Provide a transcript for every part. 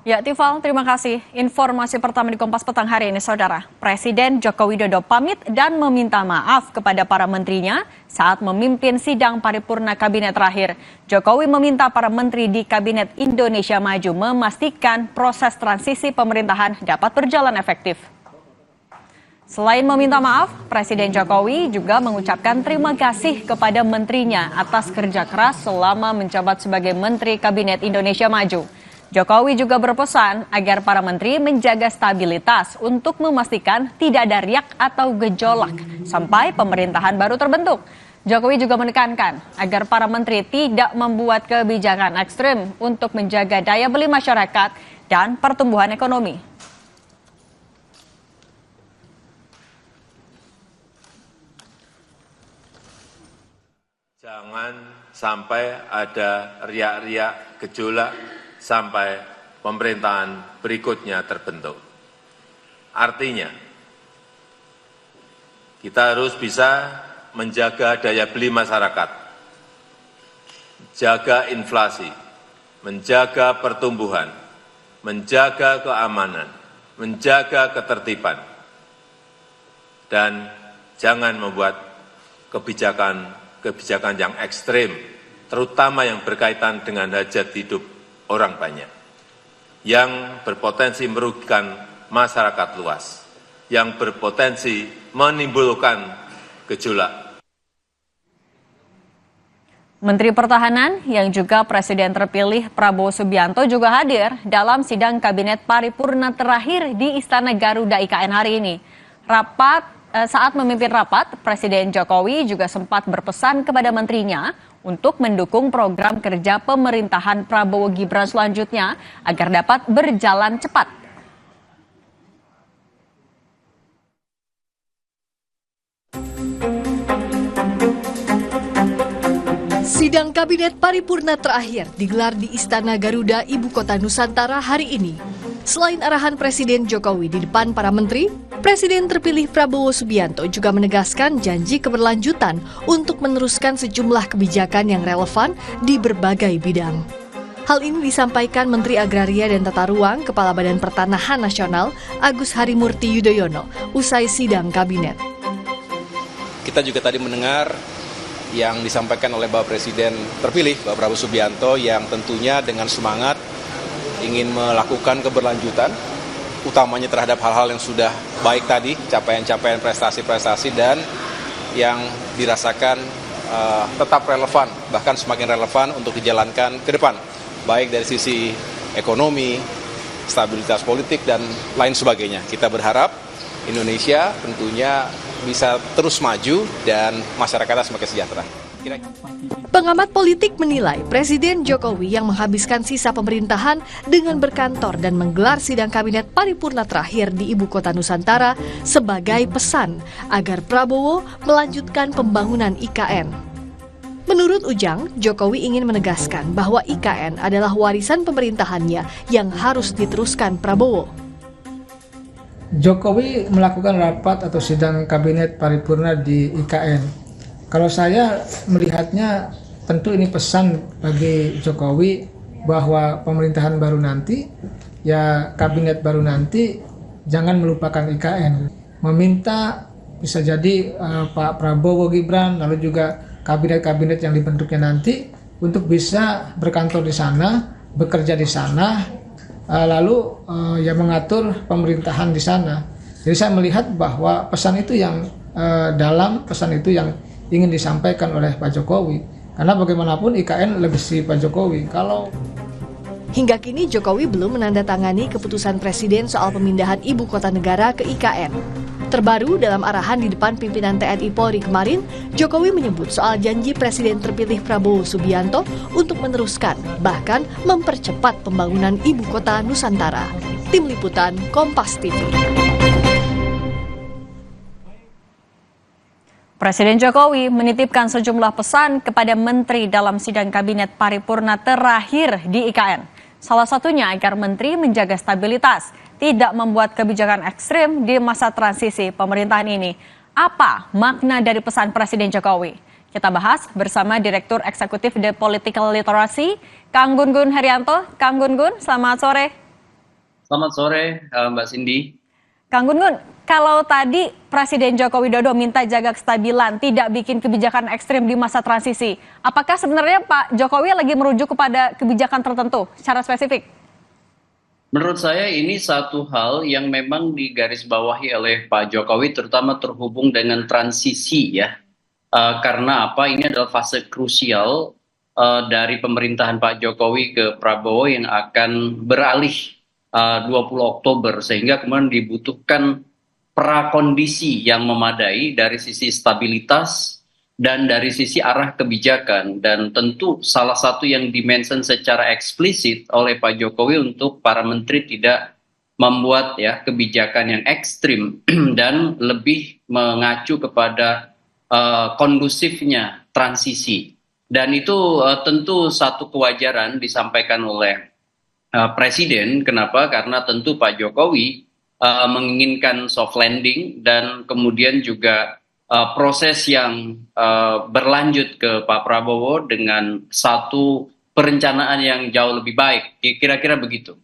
Ya, Tifal, terima kasih. Informasi pertama di Kompas Petang hari ini, Saudara. Presiden Joko Widodo pamit dan meminta maaf kepada para menterinya saat memimpin sidang paripurna kabinet terakhir. Jokowi meminta para menteri di Kabinet Indonesia Maju memastikan proses transisi pemerintahan dapat berjalan efektif. Selain meminta maaf, Presiden Jokowi juga mengucapkan terima kasih kepada menterinya atas kerja keras selama menjabat sebagai Menteri Kabinet Indonesia Maju. Jokowi juga berpesan agar para menteri menjaga stabilitas untuk memastikan tidak ada riak atau gejolak sampai pemerintahan baru terbentuk. Jokowi juga menekankan agar para menteri tidak membuat kebijakan ekstrim untuk menjaga daya beli masyarakat dan pertumbuhan ekonomi. Jangan sampai ada riak-riak gejolak sampai pemerintahan berikutnya terbentuk. Artinya, kita harus bisa menjaga daya beli masyarakat, jaga inflasi, menjaga pertumbuhan, menjaga keamanan, menjaga ketertiban, dan jangan membuat kebijakan yang ekstrim, terutama yang berkaitan dengan hajat hidup orang banyak, yang berpotensi merugikan masyarakat luas, yang berpotensi menimbulkan gejolak. Menteri Pertahanan yang juga Presiden terpilih Prabowo Subianto juga hadir dalam sidang Kabinet Paripurna terakhir di Istana Garuda IKN hari ini. Saat memimpin rapat, Presiden Jokowi juga sempat berpesan kepada menterinya untuk mendukung program kerja pemerintahan Prabowo Gibran selanjutnya agar dapat berjalan cepat. Sidang Kabinet Paripurna terakhir digelar di Istana Garuda, Ibu Kota Nusantara hari ini. Selain arahan Presiden Jokowi di depan para menteri, Presiden terpilih Prabowo Subianto juga menegaskan janji keberlanjutan untuk meneruskan sejumlah kebijakan yang relevan di berbagai bidang. Hal ini disampaikan Menteri Agraria dan Tata Ruang Kepala Badan Pertanahan Nasional Agus Harimurti Yudhoyono usai sidang kabinet. Kita juga tadi mendengar yang disampaikan oleh Bapak Presiden terpilih, Bapak Prabowo Subianto, yang tentunya dengan semangat ingin melakukan keberlanjutan, utamanya terhadap hal-hal yang sudah baik tadi, capaian-capaian prestasi-prestasi dan yang dirasakan tetap relevan, bahkan semakin relevan untuk dijalankan ke depan, baik dari sisi ekonomi, stabilitas politik, dan lain sebagainya. Kita berharap Indonesia tentunya bisa terus maju dan masyarakatnya semakin sejahtera. Pengamat politik menilai Presiden Jokowi yang menghabiskan sisa pemerintahan dengan berkantor dan menggelar sidang kabinet paripurna terakhir di Ibu Kota Nusantara sebagai pesan agar Prabowo melanjutkan pembangunan IKN. Menurut Ujang, Jokowi ingin menegaskan bahwa IKN adalah warisan pemerintahannya yang harus diteruskan Prabowo. Jokowi melakukan rapat atau sidang kabinet paripurna di IKN. Kalau saya melihatnya, tentu ini pesan bagi Jokowi bahwa pemerintahan baru nanti, ya kabinet baru nanti, jangan melupakan IKN. Meminta bisa jadi Pak Prabowo Gibran, lalu juga kabinet-kabinet yang dibentuknya nanti untuk bisa berkantor di sana, bekerja di sana, lalu ya mengatur pemerintahan di sana. Jadi saya melihat bahwa pesan itu yang dalam, pesan itu yang ingin disampaikan oleh Pak Jokowi. Karena bagaimanapun IKN legasi Pak Jokowi. Hingga kini Jokowi belum menandatangani keputusan Presiden soal pemindahan ibu kota negara ke IKN. Terbaru dalam arahan di depan pimpinan TNI Polri kemarin, Jokowi menyebut soal janji Presiden terpilih Prabowo Subianto untuk meneruskan, bahkan mempercepat pembangunan ibu kota Nusantara. Tim Liputan Kompas TV. Presiden Jokowi menitipkan sejumlah pesan kepada menteri dalam sidang kabinet paripurna terakhir di IKN. Salah satunya agar menteri menjaga stabilitas, tidak membuat kebijakan ekstrim di masa transisi pemerintahan ini. Apa makna dari pesan Presiden Jokowi? Kita bahas bersama Direktur Eksekutif The Political Literacy, Kang Gun Gun Herianto. Kang Gun Gun, selamat sore. Selamat sore, Mbak Cindy. Kang Gun-Gun, kalau tadi Presiden Joko Widodo minta jaga kestabilan, tidak bikin kebijakan ekstrim di masa transisi, apakah sebenarnya Pak Jokowi lagi merujuk kepada kebijakan tertentu secara spesifik? Menurut saya ini satu hal yang memang digarisbawahi oleh Pak Jokowi, terutama terhubung dengan transisi ya. Karena apa? Ini adalah fase krusial dari pemerintahan Pak Jokowi ke Prabowo yang akan beralih 20 Oktober, sehingga kemudian dibutuhkan prakondisi yang memadai dari sisi stabilitas dan dari sisi arah kebijakan. Dan tentu salah satu yang dimention secara eksplisit oleh Pak Jokowi untuk para menteri tidak membuat ya kebijakan yang ekstrim dan lebih mengacu kepada kondusifnya transisi. Dan itu tentu satu kewajaran disampaikan oleh Presiden. Kenapa? Karena tentu Pak Jokowi menginginkan soft landing dan kemudian juga proses yang berlanjut ke Pak Prabowo dengan satu perencanaan yang jauh lebih baik. Kira-kira begitu.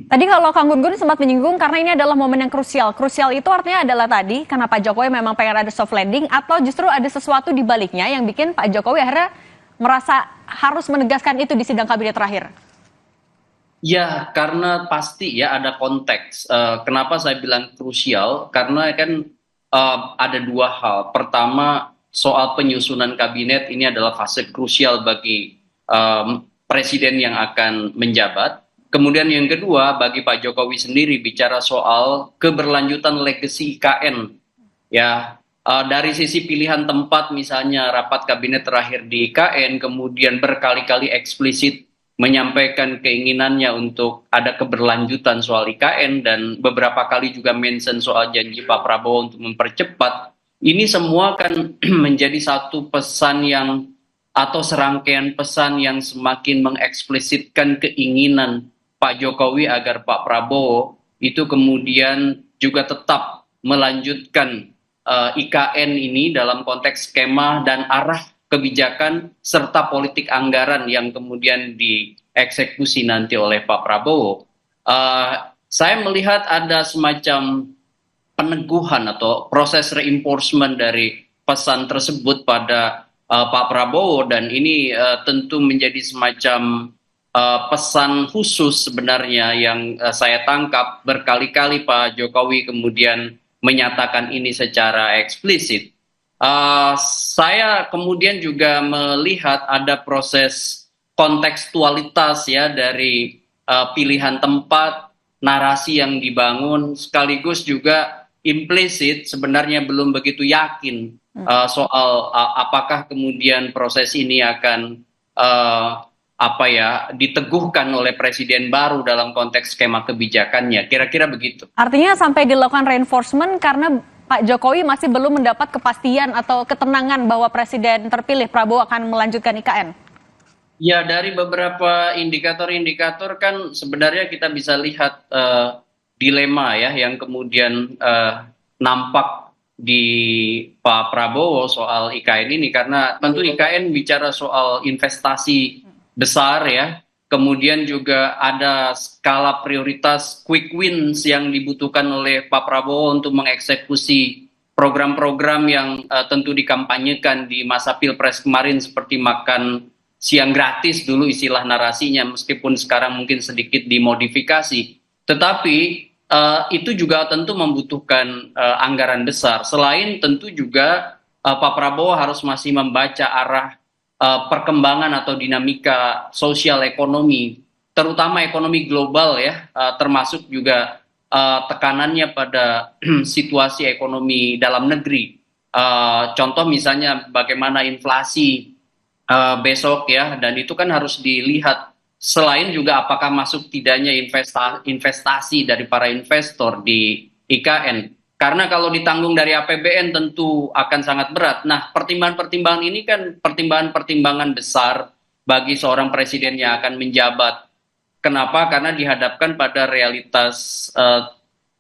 Tadi kalau Kang Gun-Gun sempat menyinggung karena ini adalah momen yang krusial. Krusial itu artinya adalah tadi karena Pak Jokowi memang pengen ada soft landing atau justru ada sesuatu di baliknya yang bikin Pak Jokowi akhirnya merasa harus menegaskan itu di sidang kabinet terakhir. Ya, karena pasti ya ada konteks. Kenapa saya bilang krusial? Karena kan ada dua hal. Pertama, soal penyusunan kabinet ini adalah fase krusial bagi presiden yang akan menjabat. Kemudian yang kedua, bagi Pak Jokowi sendiri bicara soal keberlanjutan legacy IKN. Ya, dari sisi pilihan tempat misalnya rapat kabinet terakhir di IKN, kemudian berkali-kali eksplisit menyampaikan keinginannya untuk ada keberlanjutan soal IKN dan beberapa kali juga mention soal janji Pak Prabowo untuk mempercepat. Ini semua kan menjadi satu pesan yang atau serangkaian pesan yang semakin mengeksplisitkan keinginan Pak Jokowi agar Pak Prabowo itu kemudian juga tetap melanjutkan IKN ini dalam konteks skema dan arah kebijakan serta politik anggaran yang kemudian dieksekusi nanti oleh Pak Prabowo. Saya melihat ada semacam peneguhan atau proses reinforcement dari pesan tersebut pada Pak Prabowo, dan ini tentu menjadi semacam pesan khusus sebenarnya yang saya tangkap. Berkali-kali Pak Jokowi kemudian menyatakan ini secara eksplisit. Saya kemudian juga melihat ada proses kontekstualitas ya dari pilihan tempat, narasi yang dibangun, sekaligus juga implisit sebenarnya belum begitu yakin soal apakah kemudian proses ini akan diteguhkan oleh presiden baru dalam konteks skema kebijakannya. Kira-kira begitu. Artinya sampai dilakukan reinforcement karena Pak Jokowi masih belum mendapat kepastian atau ketenangan bahwa presiden terpilih Prabowo akan melanjutkan IKN. Ya, dari beberapa indikator-indikator kan sebenarnya kita bisa lihat dilema ya yang kemudian nampak di Pak Prabowo soal IKN ini, karena tentu IKN bicara soal investasi besar ya. Kemudian juga ada skala prioritas quick wins yang dibutuhkan oleh Pak Prabowo untuk mengeksekusi program-program yang tentu dikampanyekan di masa Pilpres kemarin, seperti makan siang gratis dulu istilah narasinya, meskipun sekarang mungkin sedikit dimodifikasi. Tetapi itu juga tentu membutuhkan anggaran besar. Selain tentu juga Pak Prabowo harus masih membaca arah perkembangan atau dinamika sosial ekonomi, terutama ekonomi global ya, termasuk juga tekanannya pada situasi ekonomi dalam negeri. Contoh misalnya bagaimana inflasi besok ya, dan itu kan harus dilihat. Selain juga apakah masuk tidaknya investasi dari para investor di IKN. Karena kalau ditanggung dari APBN tentu akan sangat berat. Nah, pertimbangan-pertimbangan ini kan pertimbangan-pertimbangan besar bagi seorang presiden yang akan menjabat. Kenapa? Karena dihadapkan pada realitas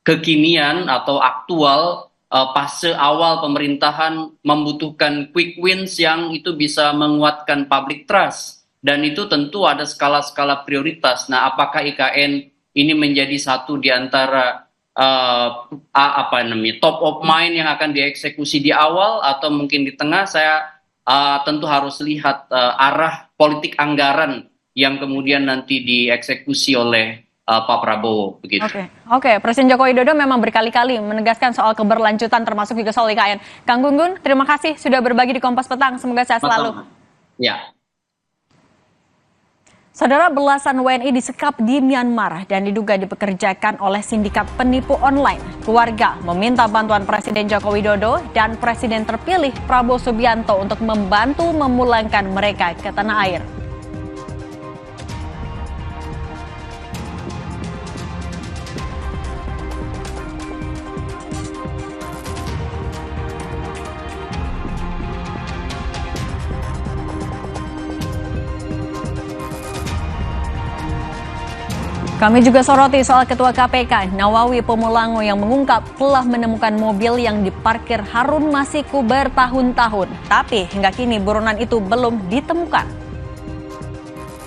kekinian atau aktual fase awal pemerintahan membutuhkan quick wins yang itu bisa menguatkan public trust. Dan itu tentu ada skala-skala prioritas. Nah, apakah IKN ini menjadi satu di antara top of mind yang akan dieksekusi di awal atau mungkin di tengah, saya tentu harus lihat arah politik anggaran yang kemudian nanti dieksekusi oleh Pak Prabowo begitu. Oke. Presiden Joko Widodo memang berkali-kali menegaskan soal keberlanjutan termasuk juga soal IKN. Kang Gunggun, terima kasih sudah berbagi di Kompas Petang. Semoga sehat selalu. Ya. Saudara, belasan WNI disekap di Myanmar dan diduga dipekerjakan oleh sindikat penipu online. Keluarga meminta bantuan Presiden Joko Widodo dan Presiden terpilih Prabowo Subianto untuk membantu memulangkan mereka ke tanah air. Kami juga soroti soal Ketua KPK Nawawi Pemulango yang mengungkap telah menemukan mobil yang diparkir Harun Masiku bertahun-tahun. Tapi hingga kini buronan itu belum ditemukan.